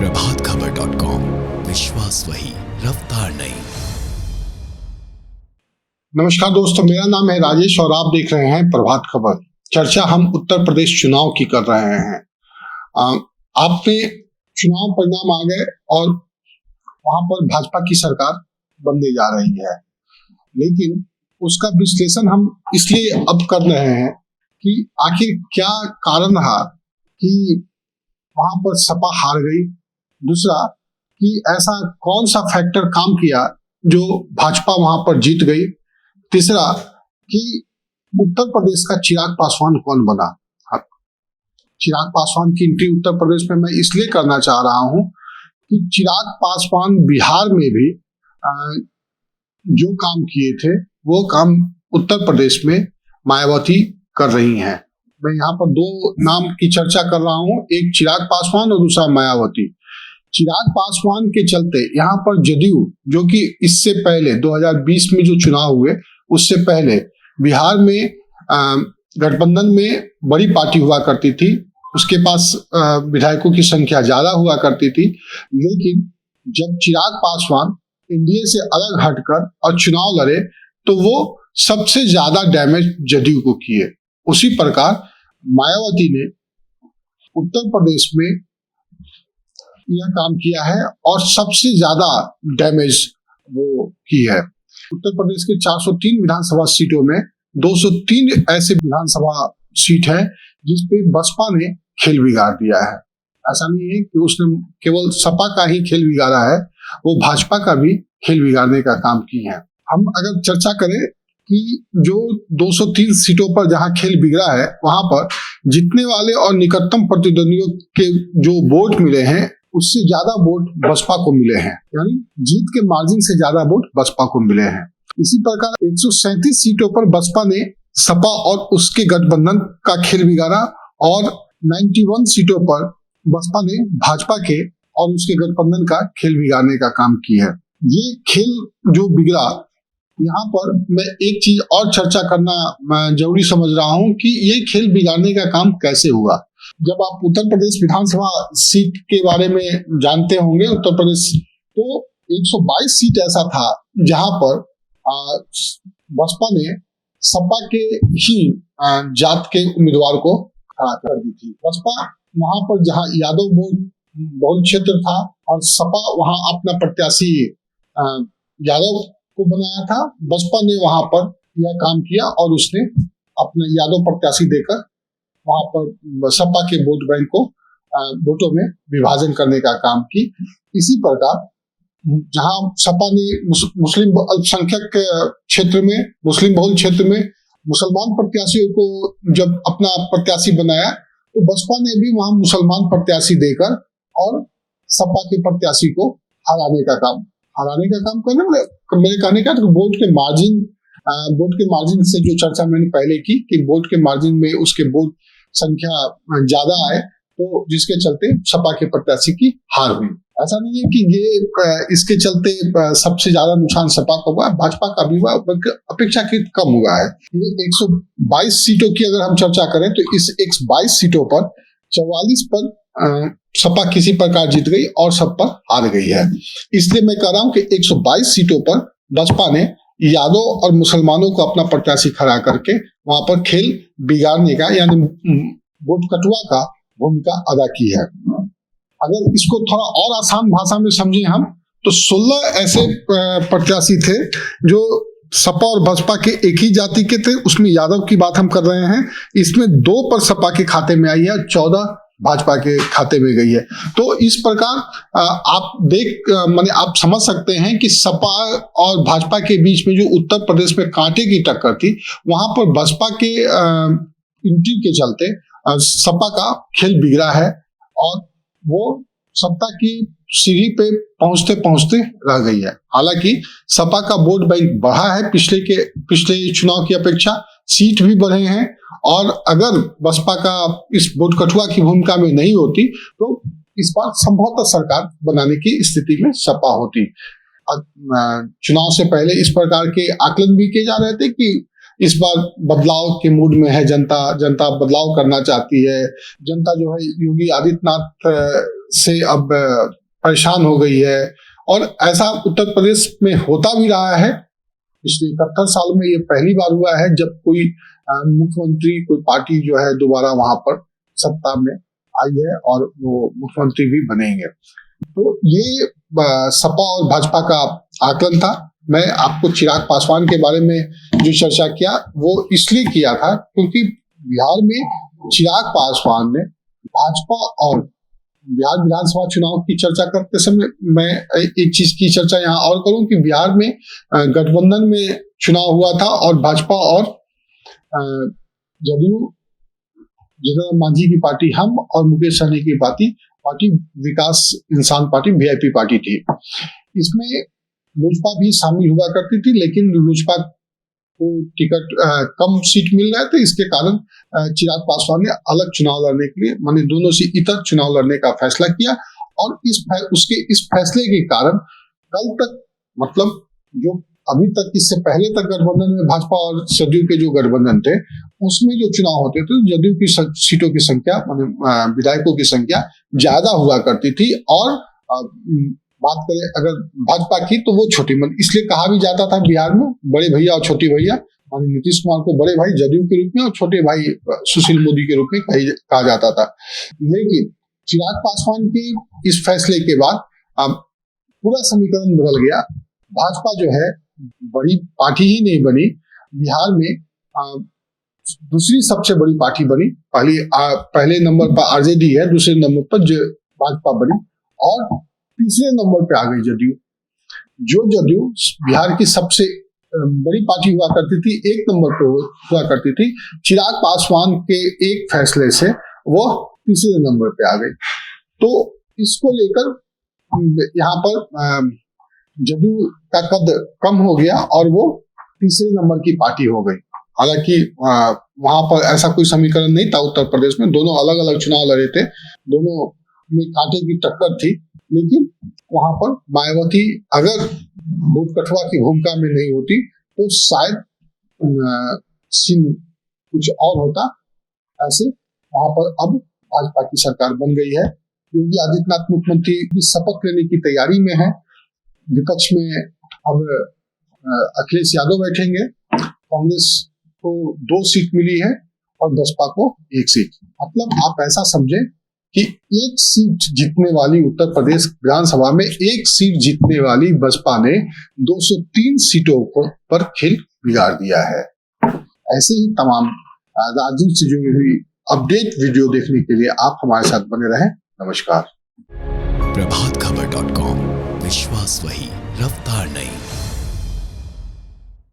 प्रभातखबर.com, विश्वास वही, रफ्तार नहीं। नमस्कार दोस्तों, मेरा नाम है राजेश और आप देख रहे हैं प्रभात खबर। चर्चा हम उत्तर प्रदेश चुनाव की कर रहे हैं। आपने चुनाव परिणाम आ गए और वहां पर भाजपा की सरकार बनने जा रही है, लेकिन उसका विश्लेषण हम इसलिए अब कर रहे हैं कि आखिर क्या कारण रहा कि वहां पर सपा हार गई। दूसरा कि ऐसा कौन सा फैक्टर काम किया जो भाजपा वहां पर जीत गई। तीसरा कि उत्तर प्रदेश का चिराग पासवान कौन बना। चिराग पासवान की एंट्री उत्तर प्रदेश में मैं इसलिए करना चाह रहा हूं कि चिराग पासवान बिहार में भी जो काम किए थे वो काम उत्तर प्रदेश में मायावती कर रही हैं। मैं यहाँ पर दो नाम की चर्चा कर रहा हूँ, एक चिराग पासवान और दूसरा मायावती। चिराग पासवान के चलते यहाँ पर जदयू, जो कि इससे पहले 2020 में जो चुनाव हुए उससे पहले बिहार में गठबंधन में बड़ी पार्टी हुआ करती थी, उसके पास विधायकों की संख्या ज्यादा हुआ करती थी। लेकिन जब चिराग पासवान एनडीए से अलग हटकर और चुनाव लड़े तो वो सबसे ज्यादा डैमेज जदयू को किए। उसी प्रकार मायावती ने उत्तर प्रदेश में यह काम किया है और सबसे ज्यादा डैमेज वो की है। उत्तर प्रदेश के 403 विधानसभा सीटों में 203 ऐसे विधानसभा सीट है जिसपे बसपा ने खेल बिगाड़ दिया है। ऐसा नहीं है कि उसने केवल सपा का ही खेल बिगाड़ा है, वो भाजपा का भी खेल बिगाड़ने का काम की है। हम अगर चर्चा करें कि जो 203 सीटों पर जहां खेल बिगड़ा है वहां पर जीतने वाले और निकटतम प्रतिद्वंदियों के जो वोट मिले हैं उससे ज्यादा वोट बसपा को मिले हैं, यानी जीत के मार्जिन से ज्यादा वोट बसपा को मिले हैं। इसी प्रकार 137 सीटों पर बसपा ने सपा और उसके गठबंधन का खेल बिगाड़ा और 91 सीटों पर बसपा ने भाजपा के और उसके गठबंधन का खेल बिगाड़ने का काम किया है। ये खेल जो बिगड़ा, यहाँ पर मैं एक चीज और चर्चा करना मैं जरूरी समझ रहा हूँ कि ये खेल बिगाड़ने का काम कैसे हुआ। जब आप उत्तर प्रदेश विधानसभा सीट के बारे में जानते होंगे, उत्तर प्रदेश तो 122 सीट ऐसा था जहां पर बसपा ने सपा के ही जात के उम्मीदवार को खड़ा कर दी थी। बसपा वहां पर जहां यादव बहुल क्षेत्र था और सपा वहां अपना प्रत्याशी यादव को बनाया था, बसपा ने वहां पर यह काम किया और उसने अपने यादव प्रत्याशी देकर वहां पर सपा के वोट बैंक को वोटों में विभाजन करने का काम की। इसी प्रकार जहां सपा ने मुस्लिम अल्पसंख्यक क्षेत्र में, मुस्लिम बहुल क्षेत्र में मुसलमान प्रत्याशियों को जब अपना प्रत्याशी बनाया तो बसपा ने भी वहां मुसलमान प्रत्याशी देकर और सपा के प्रत्याशी को हराने का काम करने वाले। मेरे कहने का वोट के मार्जिन से जो चर्चा मैंने पहले की कि वोट के मार्जिन में उसके वोट संख्या ज्यादा आए तो जिसके चलते सपा के प्रत्याशी की हार हुई। ऐसा नहीं है कि ये इसके चलते सबसे ज्यादा नुकसान सपा का हुआ, भाजपा का भी हुआ, बल्कि अपेक्षाकृत कम हुआ है। ये 122 सीटों की अगर हम चर्चा करें तो इस 122 सीटों पर 44 पर सपा किसी प्रकार जीत गई और सब पर हार गई है। इसलिए मैं कह रहा हूं कि 122 सीटों पर बसपा ने यादव और मुसलमानों को अपना प्रत्याशी खड़ा करके वहां पर खेल बिगाड़ने का यानी वोट कटुआ का भूमिका अदा की है। अगर इसको थोड़ा और आसान भाषा में समझें हम तो 16 ऐसे प्रत्याशी थे जो सपा और बसपा के एक ही जाति के थे, उसमें यादव की बात हम कर रहे हैं। इसमें 2 पर सपा के खाते में आई है, 14 भाजपा के खाते में गई है। तो इस प्रकार आप समझ सकते हैं कि सपा और भाजपा के बीच में जो उत्तर प्रदेश में कांटे की टक्कर थी, वहां पर बसपा के एंट्री के चलते सपा का खेल बिगड़ा है और वो सत्ता की सीढ़ी पे पहुंचते पहुंचते रह गई है। हालांकि सपा का वोट बैंक बढ़ा है पिछले चुनाव की अपेक्षा, सीट भी बढ़े हैं और अगर बसपा का इस वोट कठुआ की भूमिका में नहीं होती तो इस बार संभवतः सरकार बनाने की स्थिति में सपा होती। चुनाव से पहले इस प्रकार के आकलन भी किए जा रहे थे कि इस बार बदलाव के मूड में है जनता बदलाव करना चाहती है। जनता जो है योगी आदित्यनाथ से अब परेशान हो गई है और ऐसा उत्तर प्रदेश में होता भी रहा है। पिछले 71 साल में ये पहली बार हुआ है जब कोई मुख्यमंत्री, कोई पार्टी जो है दोबारा वहां पर सत्ता में आई है और वो मुख्यमंत्री भी बनेंगे। तो ये सपा और भाजपा का आकलन था। मैं आपको चिराग पासवान के बारे में जो चर्चा किया वो इसलिए किया था क्योंकि बिहार में चिराग पासवान ने भाजपा और बिहार विधानसभा चुनाव की चर्चा करते समय मैं एक चीज की चर्चा यहाँ और करूं कि बिहार में गठबंधन में चुनाव हुआ था और भाजपा और जदयू, जीतन राम मांझी की पार्टी हम और मुकेश सहनी की पार्टी विकास इंसान पार्टी वीआईपी पार्टी थी। इसमें लोजपा भी शामिल हुआ करती थी, लेकिन लोजपा को टिकट कम सीट मिल रहे थे। इसके कारण चिराग पासवान ने अलग चुनाव लड़ने के लिए, माने दोनों से इतर चुनाव लड़ने का फैसला किया और उसके इस फैसले के कारण कल तक, मतलब जो अभी तक, इससे पहले तक गठबंधन में भाजपा और जदयू के जो गठबंधन थे उसमें जो चुनाव होते थे जदयू की सीटों की संख्या, माने विधायकों की संख्या ज्यादा हुआ करती थी और बात करें अगर भाजपा की तो वो छोटी, मतलब इसलिए कहा भी जाता था बिहार में बड़े भैया और छोटे भैया, माननीय नीतीश कुमार को बड़े भाई जदयू के रूप में और छोटे भाई सुशील मोदी के रूप में कहा जाता था। लेकिन चिराग पासवान के इस फैसले के बाद अब पूरा समीकरण बदल गया। भाजपा जो है बड़ी पार्टी ही नहीं बनी, बिहार में दूसरी सबसे बड़ी पार्टी बनी। पहले नंबर पर आरजेडी है, दूसरे नंबर पर भाजपा बनी और तीसरे नंबर पे आ गई जदयू। जो जदयू बिहार की सबसे बड़ी पार्टी हुआ करती थी, एक नंबर पे हुआ करती थी, चिराग पासवान के एक फैसले से वो तीसरे नंबर पे आ गई। तो इसको लेकर यहाँ पर जदयू का कद कम हो गया और वो तीसरे नंबर की पार्टी हो गई। हालांकि वहां पर ऐसा कोई समीकरण नहीं था उत्तर प्रदेश में, दोनों अलग अलग चुनाव लड़े थे, दोनों में कांटे की टक्कर थी, लेकिन वहां पर मायावती अगर बहुत कठुआ की भूमिका में नहीं होती तो शायद सीन कुछ और होता। ऐसे वहां पर अब भाजपा की सरकार बन गई है। योगी आदित्यनाथ मुख्यमंत्री की शपथ लेने की तैयारी में है। विपक्ष में अब अखिलेश यादव बैठेंगे। कांग्रेस को 2 सीट मिली है और बसपा को 1 सीट। मतलब आप ऐसा समझें कि 1 सीट जीतने वाली उत्तर प्रदेश विधानसभा में 1 सीट जीतने वाली बसपा ने 203 सीटों पर खेल बिगाड़ दिया है। ऐसे ही तमाम राज्यों से जुड़ी हुई अपडेट वीडियो देखने के लिए आप हमारे साथ बने रहें। नमस्कार। प्रभातखबर.com, विश्वास वही, रफ्तार नहीं।